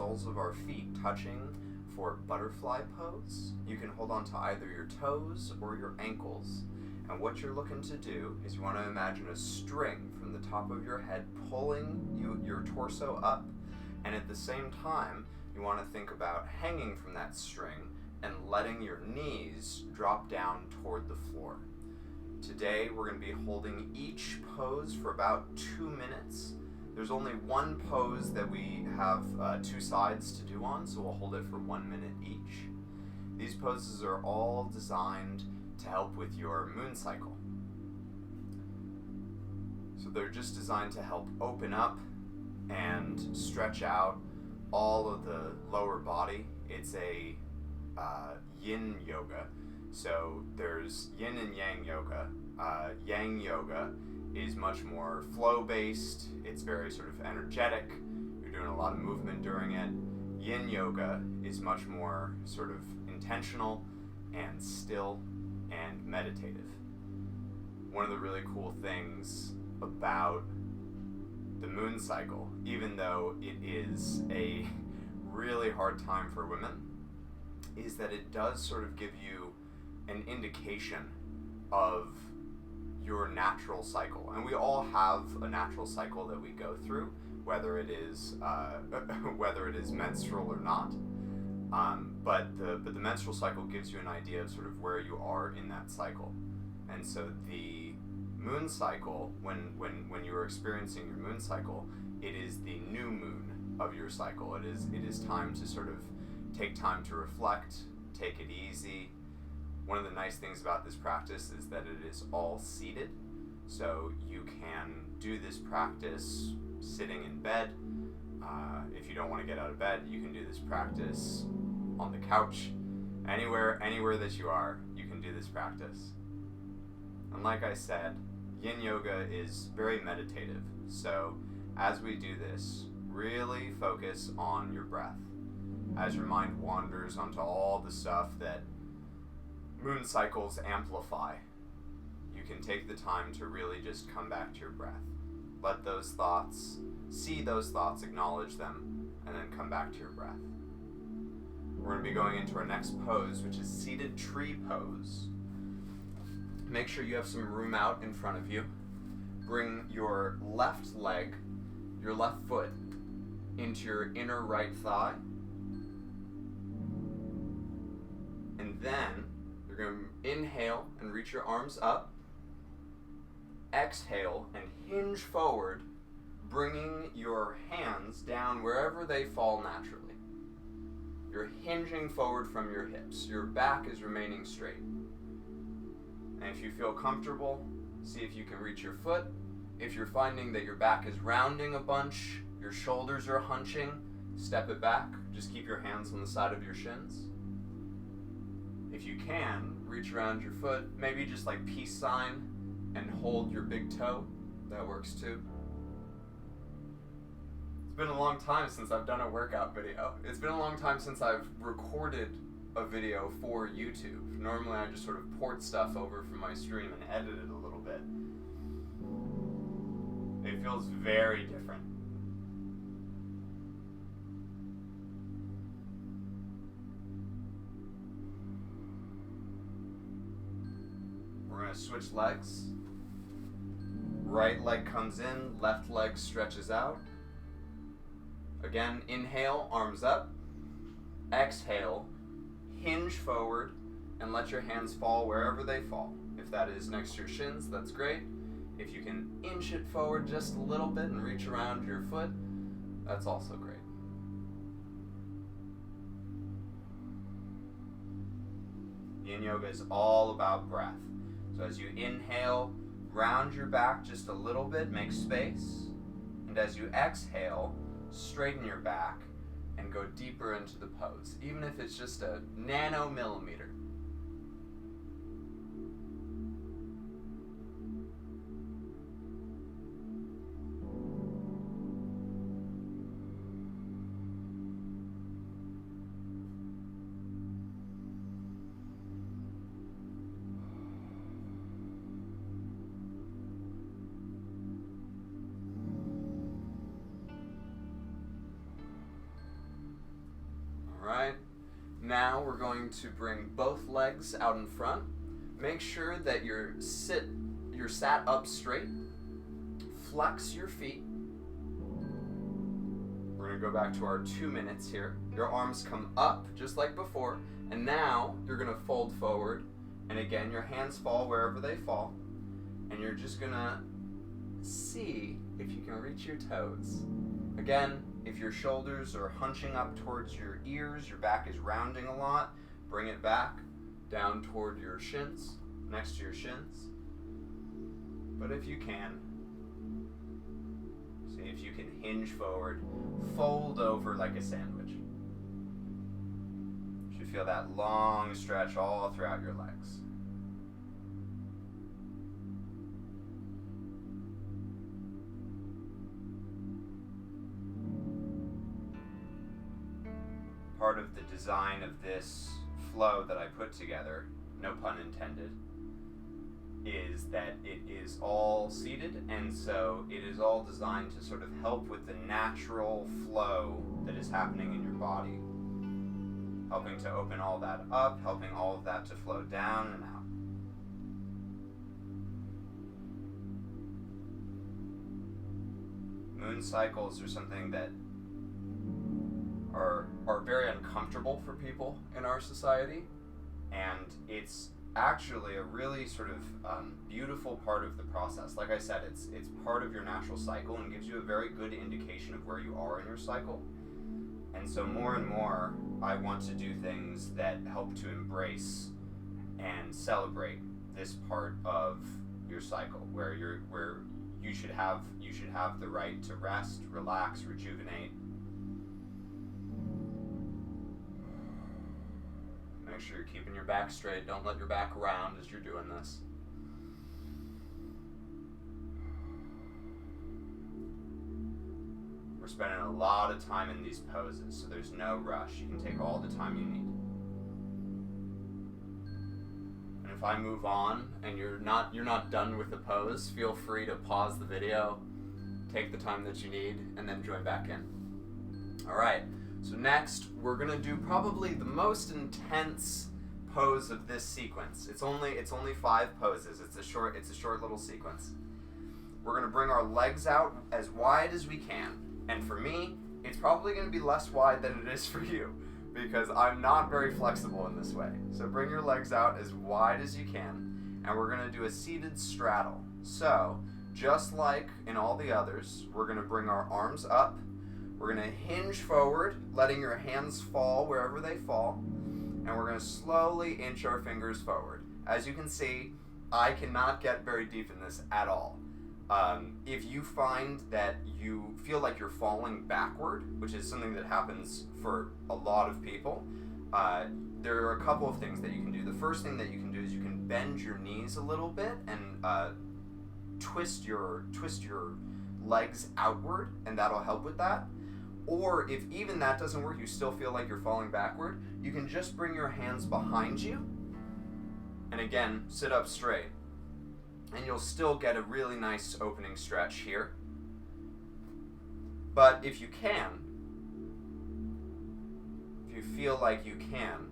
soles of our feet touching for butterfly pose. You can hold on to either your toes or your ankles. And what you're looking to do is you want to imagine a string from the top of your head pulling your torso up, and at the same time, you want to think about hanging from that string and letting your knees drop down toward the floor. Today, we're going to be holding each pose for about 2 minutes. There's only one pose that we have 2 sides to do on, so we'll hold it for 1 minute each. These poses are all designed to help with your moon cycle. So they're just designed to help open up and stretch out all of the lower body. It's a yin yoga. So there's yin and yang yoga. Yang yoga is much more flow-based. It's very sort of energetic. You're doing a lot of movement during it. Yin yoga is much more sort of intentional and still and meditative. One of the really cool things about the moon cycle, even though it is a really hard time for women, is that it does sort of give you an indication of your natural cycle. And we all have a natural cycle that we go through, whether it is menstrual or not. But the menstrual cycle gives you an idea of sort of where you are in that cycle. And so the moon cycle, when you are experiencing your moon cycle, it is the new moon of your cycle. It is time to sort of take time to reflect, take it easy. One of the nice things about this practice is that it is all seated. So you can do this practice sitting in bed. If you don't want to get out of bed, you can do this practice on the couch. Anywhere that you are, you can do this practice. And like I said, yin yoga is very meditative. So as we do this, really focus on your breath. As your mind wanders onto all the stuff that moon cycles amplify, you can take the time to really just come back to your breath. Let those thoughts, see those thoughts, acknowledge them, and then come back to your breath. We're going to be going into our next pose, which is seated tree pose. Make sure you have some room out in front of you. Bring your left leg, your left foot, into your inner right thigh. And then you're going to inhale and reach your arms up. Exhale and hinge forward, bringing your hands down wherever they fall naturally. You're hinging forward from your hips. Your back is remaining straight. And if you feel comfortable, see if you can reach your foot. If you're finding that your back is rounding a bunch, your shoulders are hunching, step it back. Just keep your hands on the side of your shins. If you can, reach around your foot, maybe just like peace sign and hold your big toe. That works too. It's been a long time since I've done a workout video. It's been a long time since I've recorded a video for YouTube. Normally I just sort of port stuff over from my stream and edit it a little bit. It feels very different. We're going to switch legs. Right leg comes in, left leg stretches out. Again, inhale, arms up. Exhale, hinge forward, and let your hands fall wherever they fall. If that is next to your shins, that's great. If you can inch it forward just a little bit and reach around your foot, that's also great. Yin yoga is all about breath. So as you inhale, round your back just a little bit, make space. And as you exhale, straighten your back and go deeper into the pose, even if it's just a nanomillimeter. now we're going to bring both legs out in front. Make sure that you're sat up straight. Flex your feet. We're going to go back to our 2 minutes here. Your arms come up just like before, and now you're going to fold forward, and again your hands fall wherever they fall, and you're just going to see if you can reach your toes. Again, if your shoulders are hunching up towards your ears, your back is rounding a lot, bring it back down toward your shins, next to your shins. But if you can, see if you can hinge forward, fold over like a sandwich. You should feel that long stretch all throughout your legs. Part of the design of this flow that I put together, no pun intended, is that it is all seated, and so it is all designed to sort of help with the natural flow that is happening in your body, helping to open all that up, helping all of that to flow down and out. Moon cycles are something that are very uncomfortable for people in our society, and it's actually a really sort of beautiful part of the process. Like I said, it's part of your natural cycle and gives you a very good indication of where you are in your cycle. And so more and more, I want to do things that help to embrace and celebrate this part of your cycle, where you should have the right to rest, relax, rejuvenate. Make sure you're keeping your back straight. Don't let your back round as you're doing this. We're spending a lot of time in these poses, so there's no rush. You can take all the time you need. And if I move on and you're not done with the pose, feel free to pause the video, take the time that you need, and then join back in. All right. So next, we're gonna do probably the most intense pose of this sequence. It's only 5 poses. It's a short little sequence. We're gonna bring our legs out as wide as we can. And for me, it's probably gonna be less wide than it is for you, because I'm not very flexible in this way. So bring your legs out as wide as you can, and we're gonna do a seated straddle. So, just like in all the others, we're gonna bring our arms up. We're going to hinge forward, letting your hands fall wherever they fall, and we're going to slowly inch our fingers forward. As you can see, I cannot get very deep in this at all. If you find that you feel like you're falling backward, which is something that happens for a lot of people, there are a couple of things that you can do. The first thing that you can do is you can bend your knees a little bit and twist your legs outward, and that'll help with that. Or if even that doesn't work, you still feel like you're falling backward, you can just bring your hands behind you, and again, sit up straight. And you'll still get a really nice opening stretch here. But if you feel like you can,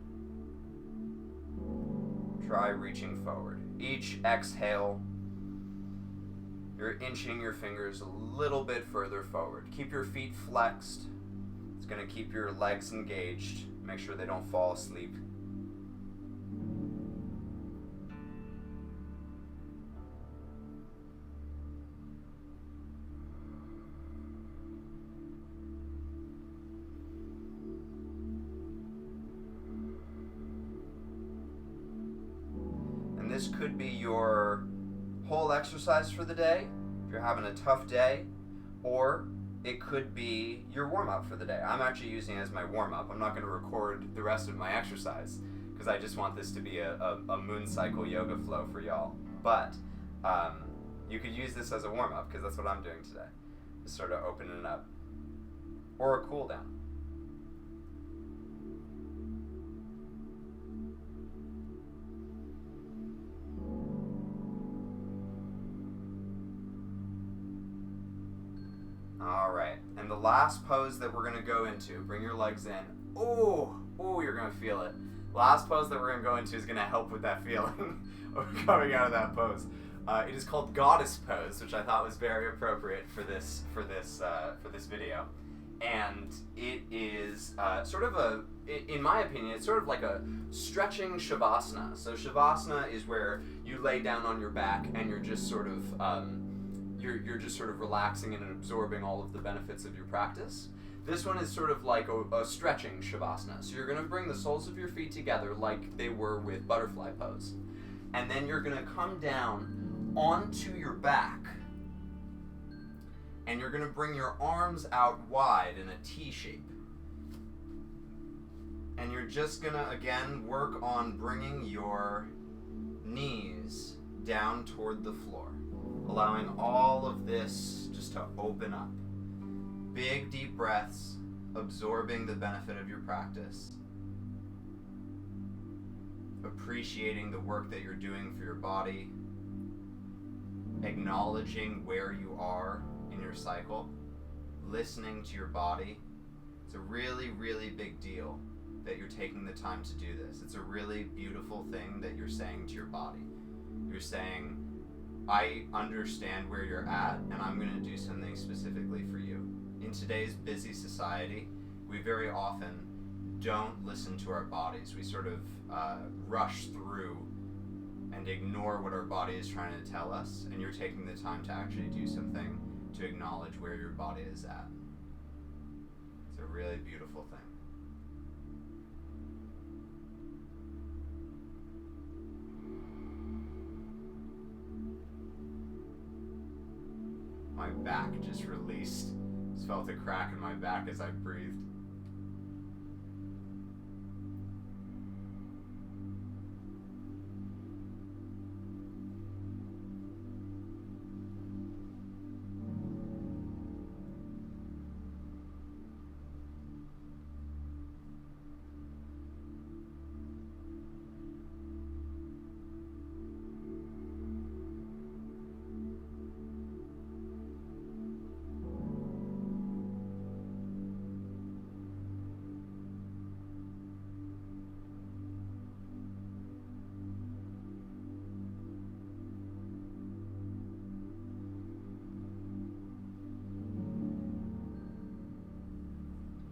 try reaching forward. Each exhale, you're inching your fingers a little bit further forward. Keep your feet flexed. It's going to keep your legs engaged. Make sure they don't fall asleep. And this could be your whole exercise for the day, if you're having a tough day, or it could be your warm-up for the day. I'm actually using it as my warm-up. I'm not going to record the rest of my exercise because I just want this to be a moon cycle yoga flow for y'all. But you could use this as a warm-up because that's what I'm doing today, just sort of opening it up, or a cool down. Alright, and the last pose that we're going to go into, bring your legs in. Oh, you're going to feel it. last pose that we're going to go into is going to help with that feeling of coming out of that pose. It is called Goddess Pose, which I thought was very appropriate for this video. And it is sort of in my opinion, it's sort of like a stretching Shavasana. So Shavasana is where you lay down on your back and you're just sort of you're just sort of relaxing and absorbing all of the benefits of your practice. This one is sort of like a stretching Shavasana. So you're going to bring the soles of your feet together like they were with butterfly pose. And then you're going to come down onto your back. And you're going to bring your arms out wide in a T shape. And you're just going to, again, work on bringing your knees down toward the floor, allowing all of this just to open up. Big, deep breaths, absorbing the benefit of your practice, appreciating the work that you're doing for your body, acknowledging where you are in your cycle, listening to your body. It's a really, really big deal that you're taking the time to do this. It's a really beautiful thing that you're saying to your body. You're saying, I understand where you're at, and I'm going to do something specifically for you. In today's busy society, we very often don't listen to our bodies. We sort of rush through and ignore what our body is trying to tell us, and you're taking the time to actually do something to acknowledge where your body is at. It's a really beautiful thing. My back just released. Just felt a crack in my back as I breathed.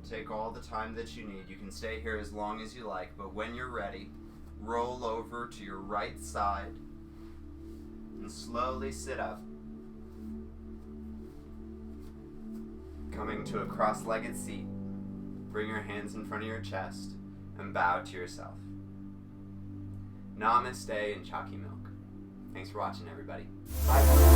Take all the time that you need. You can stay here as long as you like, but when you're ready, roll over to your right side and slowly sit up. Coming to a cross-legged seat, bring your hands in front of your chest and bow to yourself. Namaste and Chalky Milk. Thanks for watching, everybody. Bye.